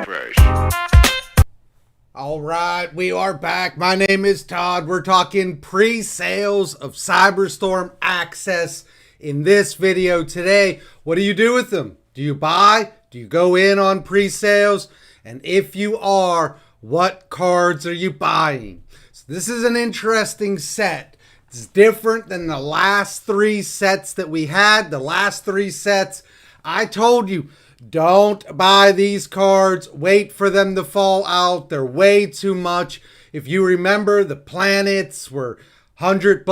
gamers. All right, we are back. My name is Todd. We're talking pre-sales of Cyberstorm Access in this video today. What do you do with them? Do you buy? Do you go in on pre-sales? And if you are, what cards are you buying? So this is an interesting set. It's different than the last three sets that we had. The last three sets, I told you, don't buy these cards. Wait for them to fall out. They're way too much. If you remember, the planets were $100,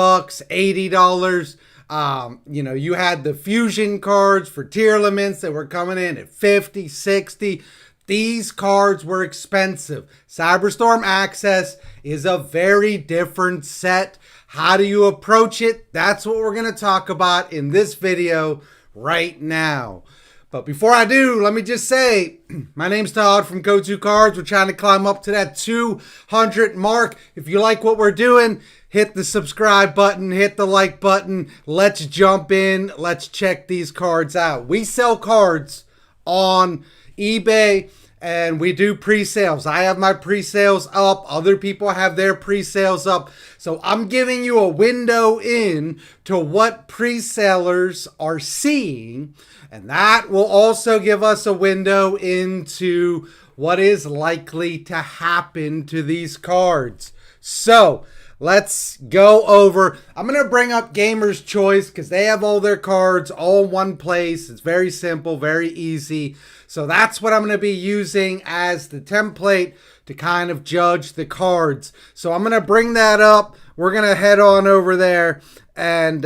$80. You had the fusion cards for tier elements that were coming in at $50, $60. These cards were expensive. Cyberstorm Access is a very different set. How do you approach it? That's what we're going to talk about in this video right now. But before I do, let me just say, my name's Todd from Go2 Cards. We're trying to climb up to that 200 mark. If you like what we're doing, hit the subscribe button, hit the like button. Let's jump in. Let's check these cards out. We sell cards on eBay and we do pre-sales. I have my pre-sales up. Other people have their pre-sales up. So I'm giving you a window in to what pre-sellers are seeing. And that will also give us a window into what is likely to happen to these cards. So let's go over. I'm going to bring up Gamer's Choice because they have all their cards all in one place. It's very simple, very easy. So that's what I'm going to be using as the template to kind of judge the cards. So I'm going to bring that up. We're going to head on over there and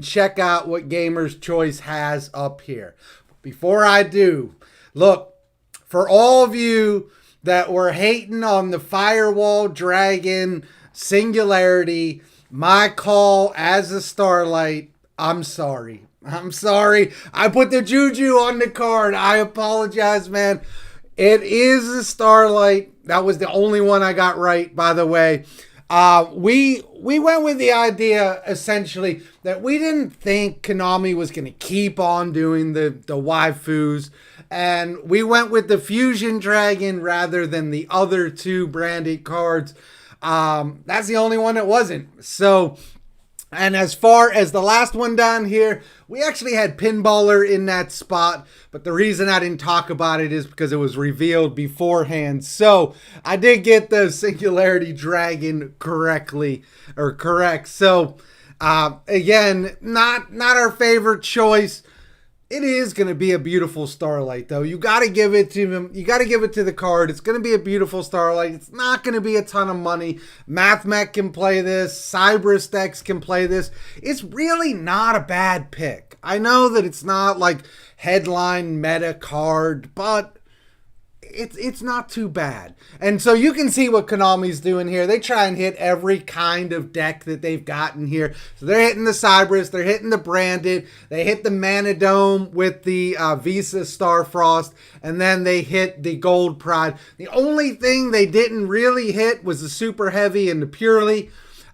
check out what Gamer's Choice has up here. Before I do, look, for all of you that were hating on the Firewall Dragon Singularity, my call as a Starlight, I'm sorry. I put the juju on the card. I apologize, man. It is a Starlight. That was the only one I got right, by the way. We went with the idea, essentially, that we didn't think Konami was going to keep on doing the waifus. And we went with the Fusion Dragon rather than the other two branded cards. That's the only one that wasn't. So, and as far as the last one down here, we actually had Pinballer in that spot, but the reason I didn't talk about it is because it was revealed beforehand. So I did get the Singularity Dragon correct. So again, not our favorite choice. It is going to be a beautiful Starlight, though. You got to give it to him. You got to give it to the card. It's going to be a beautiful Starlight. It's not going to be a ton of money. MathMech can play this. Cyberstex can play this. It's really not a bad pick. I know that it's not like headline meta card, but it's not too bad. And so you can see what Konami's doing here. They try and hit every kind of deck that they've gotten here. So they're hitting the Cyberus, they're hitting the branded, they hit the Manadome with the Visa Starfrost, and then they hit the Gold Pride. The only thing they didn't really hit was the Super Heavy and the Purely.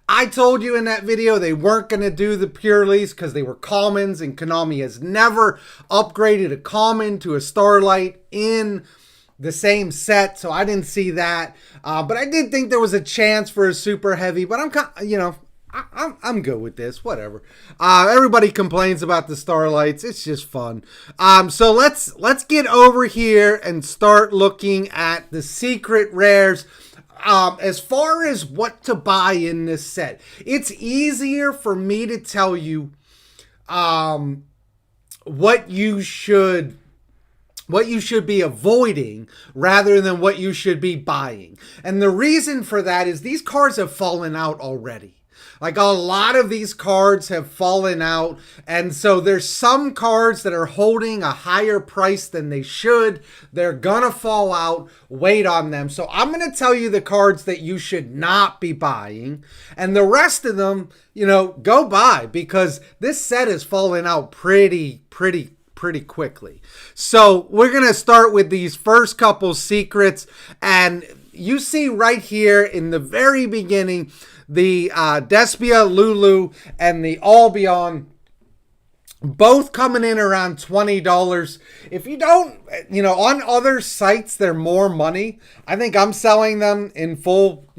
I told you in that video they weren't going to do the Pureleys because they were commons, and Konami has never upgraded a common to a Starlight in the same set, so I didn't see that. But I did think there was a chance for a Super Heavy, but I'm good with this. Whatever. Everybody complains about the Starlights. It's just fun. So let's get over here and start looking at the secret rares. As far as what to buy in this set, it's easier for me to tell you what you should be avoiding rather than what you should be buying. And the reason for that is these cards have fallen out already. Like, a lot of these cards have fallen out. And so there's some cards that are holding a higher price than they should. They're gonna fall out. Wait on them. So I'm gonna tell you the cards that you should not be buying. And the rest of them, go buy, because this set is falling out pretty quickly. So we're going to start with these first couple secrets. And you see right here in the very beginning, the Despia Lulu and the Albion Both coming in around $20. If you don't, on other sites, they're more money. I think I'm selling them in full,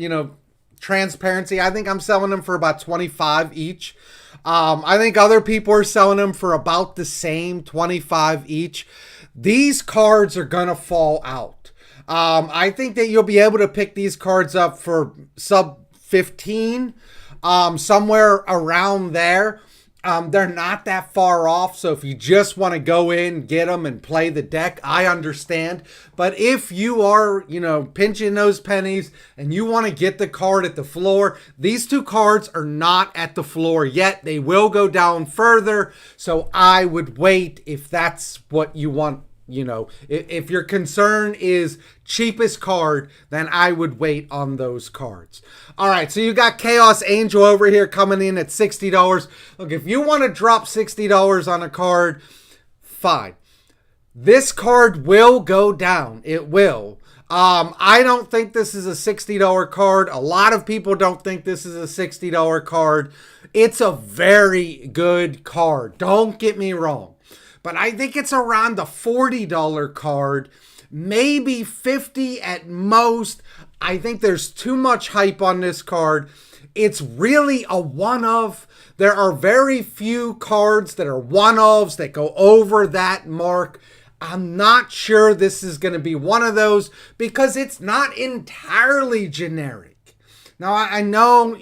transparency. I think I'm selling them for about 25 each. I think other people are selling them for about the same, 25 each. These cards are going to fall out. I think that you'll be able to pick these cards up for sub 15, somewhere around there. They're not that far off, so if you just want to go in, get them, and play the deck, I understand. But if you are, pinching those pennies and you want to get the card at the floor, these two cards are not at the floor yet. They will go down further, so I would wait if that's what you want. If your concern is cheapest card, then I would wait on those cards. All right, so you got Chaos Angel over here coming in at $60. Look, if you want to drop $60 on a card, fine. This card will go down. It will. I don't think this is a $60 card. A lot of people don't think this is a $60 card. It's a very good card. Don't get me wrong. But I think it's around the $40 card, maybe $50 at most. I think there's too much hype on this card. It's really a one-of. There are very few cards that are one-ofs that go over that mark. I'm not sure this is going to be one of those because it's not entirely generic. Now, I know,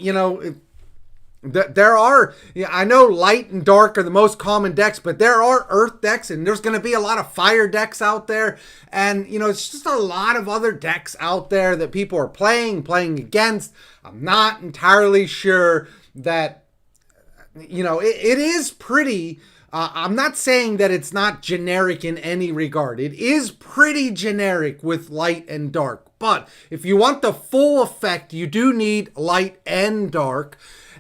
there are, I know light and dark are the most common decks, but there are earth decks and there's going to be a lot of fire decks out there. And, it's just a lot of other decks out there that people are playing against. I'm not entirely sure that, it is pretty, I'm not saying that it's not generic in any regard. It is pretty generic with light and dark. But if you want the full effect, you do need light and dark.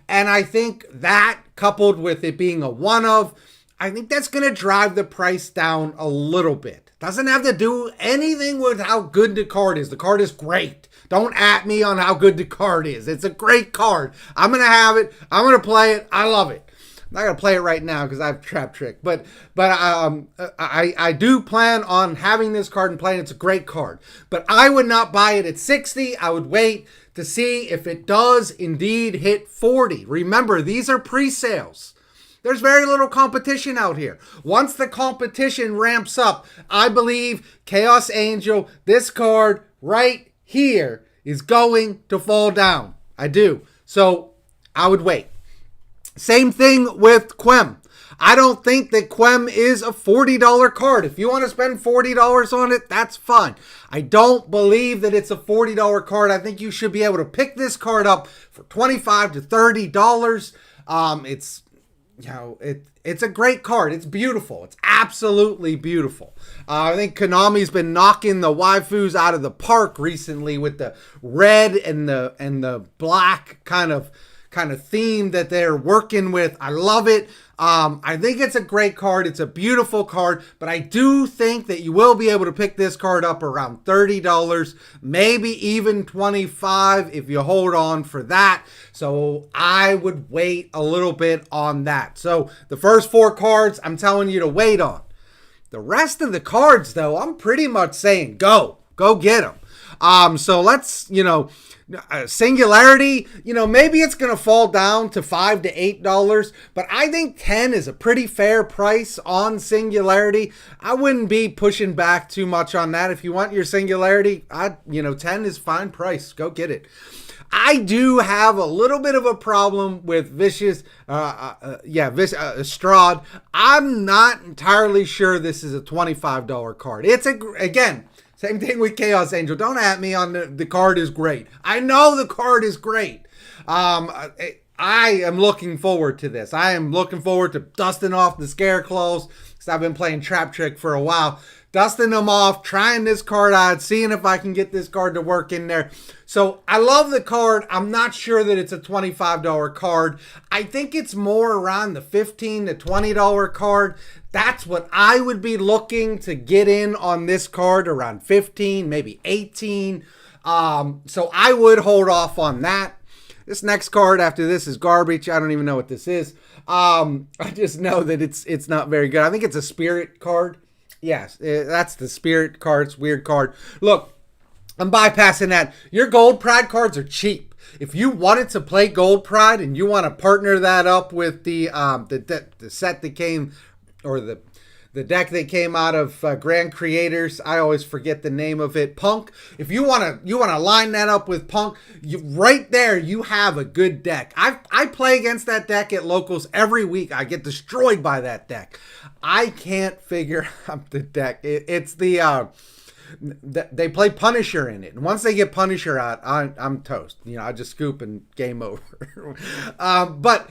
And I think that, coupled with it being a one-of, I think that's going to drive the price down a little bit. Doesn't have to do anything with how good the card is. The card is great. Don't at me on how good the card is. It's a great card. I'm going to have it. I'm going to play it. I love it. I'm not going to play it right now because I have Trap Trick. But I do plan on having this card and playing it. It's a great card. But I would not buy it at 60. I would wait to see if it does indeed hit 40. Remember, these are pre-sales. There's very little competition out here. Once the competition ramps up, I believe Chaos Angel, this card right here, is going to fall down. I do. So I would wait. Same thing with Quem. I don't think that Quem is a $40 card. If you want to spend $40 on it, that's fine. I don't believe that it's a $40 card. I think you should be able to pick this card up for $25 to $30. It's a great card. It's beautiful. It's absolutely beautiful. I think Konami's been knocking the waifus out of the park recently with the red and the black kind of theme that they're working with. I love it. I think it's a great card. It's a beautiful card, but I do think that you will be able to pick this card up around $30, maybe even $25 if you hold on for that. So I would wait a little bit on that. So the first 4 cards, I'm telling you to wait on. The rest of the cards, though, I'm pretty much saying go get them. So let's, Singularity, maybe it's going to fall down to $5 to $8, but I think 10 is a pretty fair price on Singularity. I wouldn't be pushing back too much on that. If you want your Singularity, 10 is fine price. Go get it. I do have a little bit of a problem with Vicious, Strahd. I'm not entirely sure this is a $25 card. It's again, same thing with Chaos Angel. Don't at me on the card is great. I know the card is great. I am looking forward to this. I am looking forward to dusting off the Scareclaws because I've been playing Trap Trick for a while. Dusting them off, trying this card out, seeing if I can get this card to work in there. So I love the card. I'm not sure that it's a $25 card. I think it's more around the $15 to $20 card. That's what I would be looking to get in on this card, around 15, maybe 18. So I would hold off on that. This next card after this is garbage. I don't even know what this is. I just know that it's not very good. I think it's a spirit card. Yes, that's the spirit card. It's a weird card. Look, I'm bypassing that. Your Gold Pride cards are cheap. If you wanted to play Gold Pride and you want to partner that up with the set that came, or the deck that came out of Grand Creators, I always forget the name of it, Punk. If you wanna line that up with Punk, right there you have a good deck. I play against that deck at locals every week. I get destroyed by that deck. I can't figure out the deck. It's they play Punisher in it, and once they get Punisher out, I'm toast. I just scoop and game over. But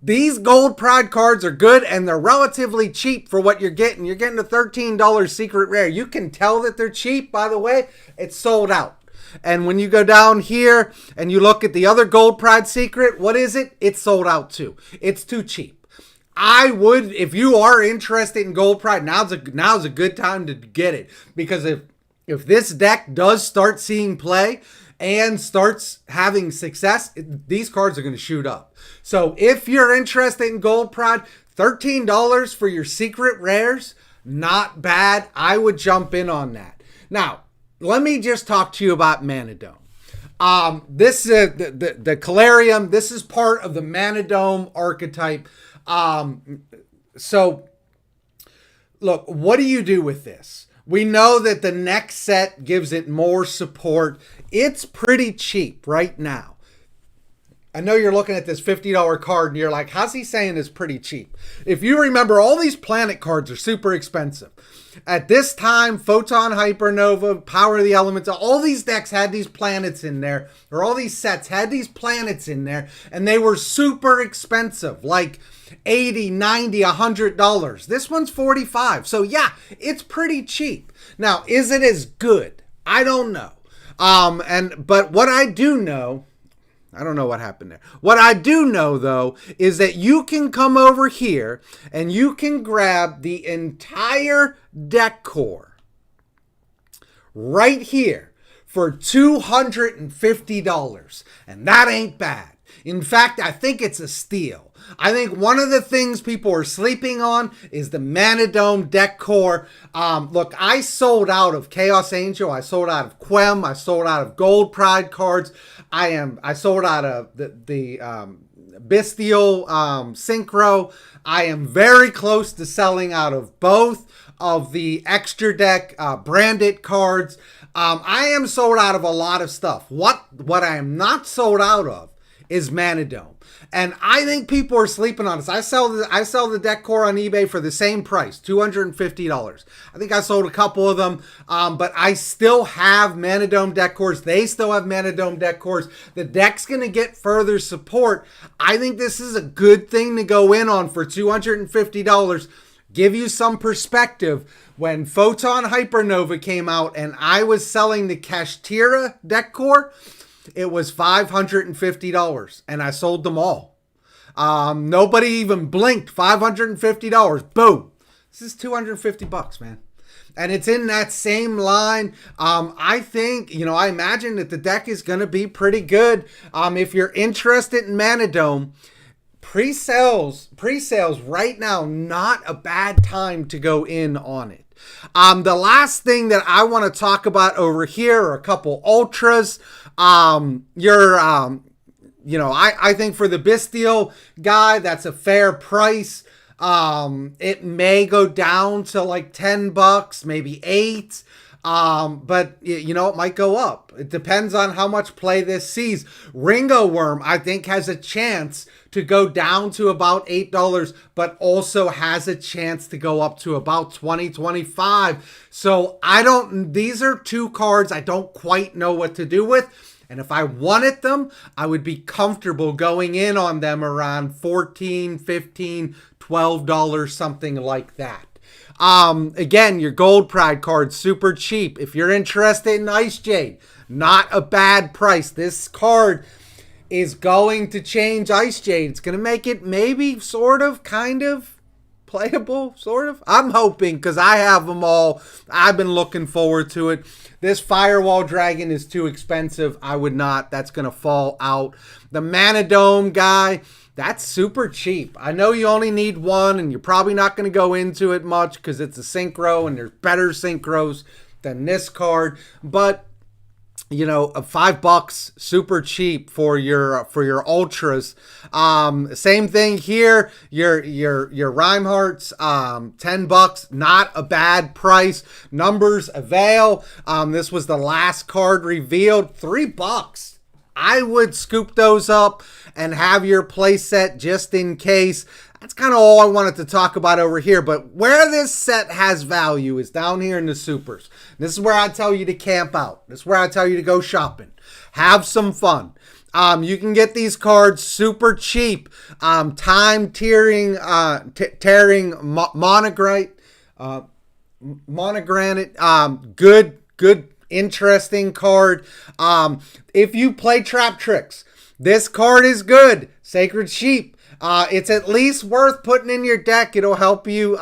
these Gold Pride cards are good, and they're relatively cheap for what you're getting. You're getting a $13 secret rare. You can tell that they're cheap, by the way. It's sold out. And when you go down here and you look at the other Gold Pride secret, what is it? It's sold out too. It's too cheap. I would, if you are interested in Gold Pride, now's a good time to get it, because if this deck does start seeing play and starts having success, these cards are going to shoot up. So if you're interested in Gold Pride, $13 for your secret rares, not bad. I would jump in on that. Now, let me just talk to you about Manadome. This the Calarium. This is part of the Manadome archetype. So look, what do you do with this? We know that the next set gives it more support. It's pretty cheap right now. I know you're looking at this $50 card and you're like, how's he saying it's pretty cheap? If you remember, all these planet cards are super expensive. At this time, Photon Hypernova, Power of the Elements, all these decks had these planets in there, or all these sets had these planets in there, and they were super expensive, like $80, $90, $100. This one's $45. So yeah, it's pretty cheap. Now, is it as good? I don't know. But what I do know, I don't know what happened there. What I do know, though, is that you can come over here and you can grab the entire deck core right here for $250. And that ain't bad. In fact, I think it's a steal. I think one of the things people are sleeping on is the Manadome deck core. Look, I sold out of Chaos Angel. I sold out of Quem. I sold out of Gold Pride cards. I sold out of the Bestial Synchro. I am very close to selling out of both of the extra deck branded cards. I am sold out of a lot of stuff. What I am not sold out of is Manadome. And I think people are sleeping on this. I sell the deck core on eBay for the same price, $250. I think I sold a couple of them, but I still have Manadome deck cores. They still have Manadome deck cores. The deck's going to get further support. I think this is a good thing to go in on for $250. Give you some perspective. When Photon Hypernova came out and I was selling the Kashtira deck core, it was $550, and I sold them all. Nobody even blinked. $550. Boom. This is $250, man. And it's in that same line. I think, I imagine that the deck is going to be pretty good. If you're interested in Manadome, pre-sales right now, not a bad time to go in on it. The last thing that I want to talk about over here are a couple ultras. I think for the Bestial guy, that's a fair price. It may go down to like $10, maybe $8. But it might go up. It depends on how much play this sees. Ringo Worm, I think, has a chance to go down to about $8, but also has a chance to go up to about $20, $25. So these are two cards I don't quite know what to do with. And if I wanted them, I would be comfortable going in on them around $14, $15, $12, something like that. Again, your Gold Pride card, super cheap. If you're interested in Ice Jade, not a bad price. This card is going to change Ice Jade. It's going to make it maybe sort of kind of playable, sort of. I'm hoping, because I have them all. I've been looking forward to it. This Firewall Dragon is too expensive. I would not. That's going to fall out. The Manadome guy, that's super cheap. I know you only need one, and you're probably not going to go into it much because it's a synchro, and there's better synchros than this card. But you know, $5, super cheap for your ultras. Same thing here. Your Reinhardt's, $10, not a bad price. Numbers avail. This was the last card revealed. $3. I would scoop those up and have your play set just in case. That's kind of all I wanted to talk about over here. But where this set has value is down here in the supers. This is where I tell you to camp out. This is where I tell you to go shopping. Have some fun. You can get these cards super cheap. Time tearing monogranite. Good, interesting card. If you play Trap Tricks, this card is good. Sacred Sheep. It's at least worth putting in your deck. It'll help you.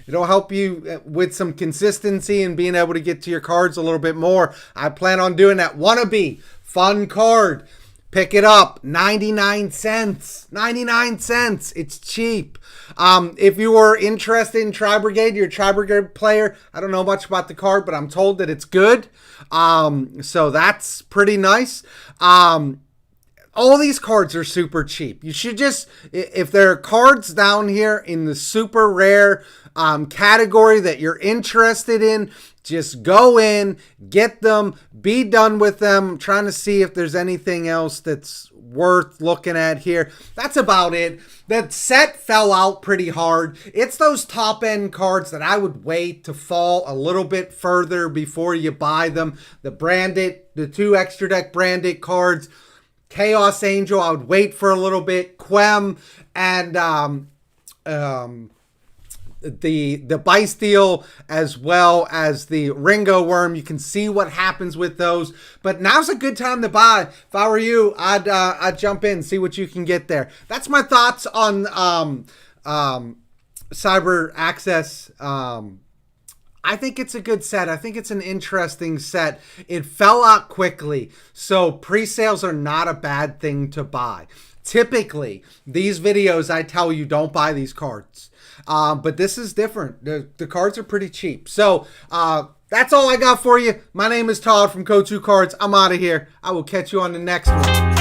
It'll help you with some consistency and being able to get to your cards a little bit more. I plan on doing that. Wannabe, fun card. Pick it up. 99 cents. 99 cents. It's cheap. If you are interested in Tri-Brigade, you're a Tri-Brigade player. I don't know much about the card, but I'm told that it's good. So that's pretty nice. All these cards are super cheap. You should just, if there are cards down here in the super rare category that you're interested in, just go in, get them, be done with them. I'm trying to see if there's anything else that's worth looking at here. That's about it. That set fell out pretty hard. It's those top end cards that I would wait to fall a little bit further before you buy them. The branded, the 2 extra deck branded cards. Chaos Angel, I would wait for a little bit. Quem and the Bysteel, as well as the Ringo Worm. You can see what happens with those. But now's a good time to buy. If I were you, I'd jump in, see what you can get there. That's my thoughts on Cyber Access. I think it's a good set. I think it's an interesting set. It fell out quickly, so pre-sales are not a bad thing to buy. Typically, these videos, I tell you, don't buy these cards. But this is different. The cards are pretty cheap. So, that's all I got for you. My name is Todd from Go2 Cards. I'm out of here. I will catch you on the next one.